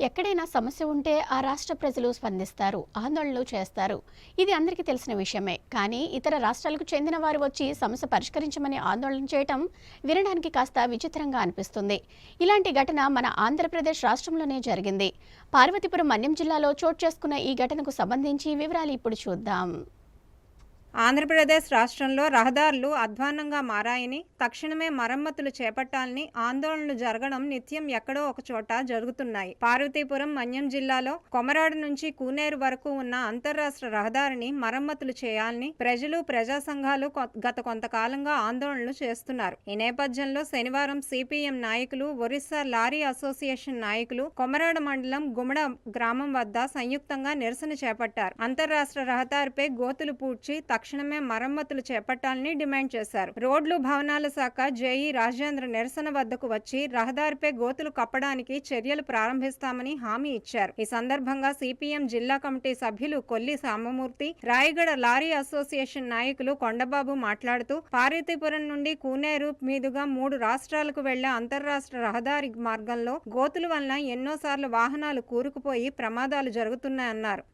ఎక్కడైనా సమస్య ఉంటే ఆ రాష్ట్ర ప్రజలు స్పందిస్తారు, ఆందోళనలు చేస్తారు. ఇది అందరికీ తెలిసిన విషయమే. కానీ ఇతర రాష్ట్రాలకు చెందిన వారు వచ్చి సమస్య పరిష్కరించమని ఆందోళన చేయటం వినడానికి కాస్త విచిత్రంగా అనిపిస్తుంది. ఇలాంటి ఘటన మన ఆంధ్రప్రదేశ్ రాష్ట్రంలోనే జరిగింది. పార్వతీపురం మన్యం జిల్లాలో చోటు చేసుకున్న ఈ ఘటనకు సంబంధించి వివరాలు ఇప్పుడు చూద్దాం. ఆంధ్రప్రదేశ్ రాష్ట్రంలో రహదారులు అధ్వాన్నంగా మారాయని, తక్షణమే మరమ్మతులు చేపట్టాలని ఆందోళనలు జరగడం నిత్యం ఎక్కడో ఒక చోట జరుగుతున్నాయి. పార్వతీపురం మన్యం జిల్లాలో కొమరాడు నుంచి కూనేరు వరకు ఉన్న అంతర్రాష్ట్ర రహదారిని మరమ్మతులు చేయాలని ప్రజలు, ప్రజా సంఘాలు గత కొంతకాలంగా ఆందోళనలు చేస్తున్నారు. ఈ నేపథ్యంలో శనివారం సిపిఎం నాయకులు, ఒరిస్సా లారీ అసోసియేషన్ నాయకులు కొమరాడు మండలం గుమడ గ్రామం వద్ద సంయుక్తంగా నిరసన చేపట్టారు. అంతర్రాష్ట్ర రహదారిపై గోతులు పూడ్చి తక్షణమే మరమ్మతులు చేపట్టాలని డిమాండ్ చేశారు. రోడ్లు, భవనాల శాఖ జేఈ రాజేంద్ర నిరసన వద్దకు వచ్చి రహదారిపై గోతులు కప్పడానికి చర్యలు ప్రారంభిస్తామని హామీ ఇచ్చారు. ఈ సందర్భంగా సిపిఎం జిల్లా కమిటీ సభ్యులు కొల్లి సామమూర్తి, రాయగడ లారీ అసోసియేషన్ నాయకులు కొండబాబు మాట్లాడుతూ, పార్వతీపురం నుండి కూనేరు మీదుగా 3 రాష్ట్రాలకు వెళ్లే అంతర్రాష్ట్ర రహదారి మార్గంలో గోతుల వలన ఎన్నోసార్లు వాహనాలు కూరుకుపోయి ప్రమాదాలు జరుగుతున్నాయన్నారు.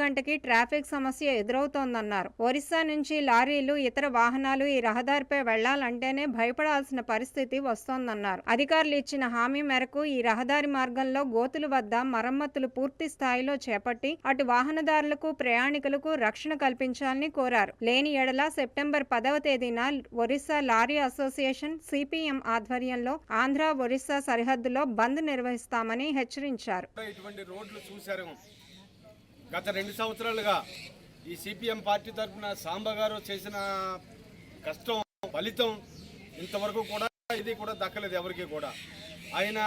గంటకి ట్రాఫిక్ సమస్య ఎదురవుతోందన్నారు. ఒరిస్సా నుంచి లారీలు, ఇతర వాహనాలు ఈ రహదారిపై వెళ్లాలంటేనే భయపడాల్సిన పరిస్థితి వస్తోందన్నారు. అధికారులు ఇచ్చిన హామీ మేరకు ఈ రహదారి మార్గంలో గోతుల వద్ద మరమ్మతులు పూర్తి స్థాయిలో చేపట్టి అటు వాహనదారులకు, ప్రయాణికులకు రక్షణ కల్పించాలని కోరారు. లేని ఎడల సెప్టెంబర్ 10వ తేదీన ఒరిస్సా లారీ అసోసియేషన్ సిపిఎం ఆధ్వర్యంలో ఆంధ్ర, ఒరిస్సా సరిహద్దులో బంద్ నిర్వహిస్తామని హెచ్చరించారు. గత 2 సంవత్సరాలుగా ఈ సిపిఎం పార్టీ తరఫున సాంబ గారు చేసిన కష్టం ఫలితం ఇంతవరకు కూడా ఇది కూడా దక్కలేదు ఎవరికి కూడా. ఆయన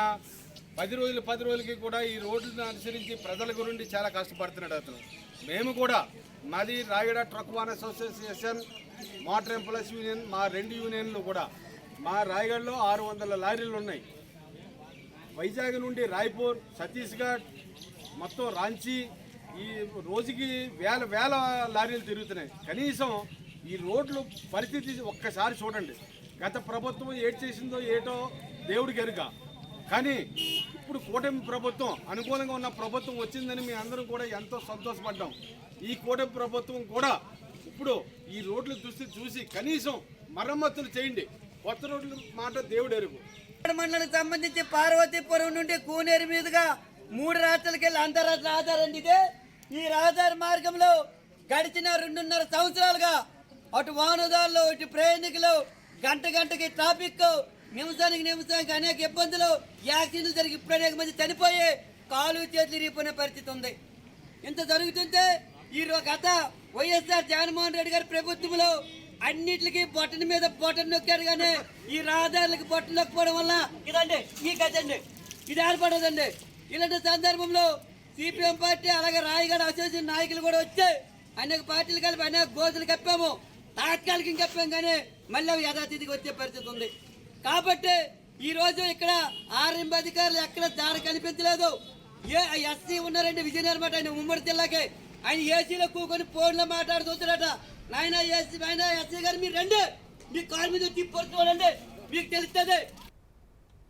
10 రోజులకి కూడా ఈ రోడ్లను అనుసరించి ప్రజల గురించి చాలా కష్టపడుతున్నాడు అతను. మేము కూడా, మాది Rayagada truck owners association, motor employees union, మా 2 యూనియన్లు కూడా, మా రాయగడలో 600 లారీలు ఉన్నాయి. వైజాగ్ నుండి రాయ్పూర్, ఛత్తీస్గఢ్, మొత్తం రాంచీ, ఈ రోజుకి వేల లారీలు తిరుగుతున్నాయి. కనీసం ఈ రోడ్లు పరిస్థితి ఒక్కసారి చూడండి. గత ప్రభుత్వం ఏటి చేసిందో ఏటో దేవుడికి ఎరుక. కానీ ఇప్పుడు కూటమి ప్రభుత్వం, అనుకూలంగా ఉన్న ప్రభుత్వం వచ్చిందని మీ అందరం కూడా ఎంతో సంతోషపడ్డాం. ఈ కూటమి ప్రభుత్వం కూడా ఇప్పుడు ఈ రోడ్లు చూసి కనీసం మరమ్మతులు చేయండి. కొత్త రోడ్ల మాట దేవుడు ఎరుగు. మండలానికి సంబంధించి పార్వతీపురం నుండి కూనేరు మీదుగా 3 రాష్ట్రాలకు వెళ్ళి అంతర్రాష్ట్ర రహదారి ఇదే. ఈ రహదారి మార్గంలో గడిచిన 2.5 సంవత్సరాలుగా అటు వాహనదారులు, ఇటు ప్రయాణికులు గంటకి ట్రాఫిక్, నిమిషానికి అనేక ఇబ్బందులు, యాక్సిడెంట్లు జరిగి ఇప్పుడు అనేక మంది చనిపోయి కాలు చేతులు ఇరిగిపోయిన పరిస్థితి ఉంది. ఇంత జరుగుతుంటే ఈ గత వైఎస్ఆర్ జగన్మోహన్ రెడ్డి గారి ప్రభుత్వంలో అన్నిటికీ బొట్టన మీద బొట్టను నొక్కాడు. కానీ ఈ రహదారులకు బొట్టను నొక్కపోవడం వల్ల ఇదండి ఈ గదండి ఇది ఏర్పడదండి. ఇలాంటి సందర్భంలో సిపిఎం పార్టీ, అలాగే రాయగడ అసోసియేషన్ నాయకులు కూడా వచ్చాయి. అనేక పార్టీలు కలిపి అనేక గోతులు కప్పాము, తాత్కాలికం కప్పాము. కానీ మళ్ళీ యథాతిథికి వచ్చే పరిస్థితి ఉంది. కాబట్టి ఈరోజు ఇక్కడ ఆర్ఎంబి అధికారులు ఎక్కడ దారి కనిపించలేదు. ఎస్సీ ఉన్నారండి విజయనగరం, ఆయన ఉమ్మడి జిల్లాకి. ఆయన ఏసీలో కూకొని ఫోన్లో మాట్లాడుతుంటారట. నాయన ఎస్సీ గారు మీరు రండి, మీ కారు మీద తిప్పి చూడండి, మీకు తెలుస్తుంది.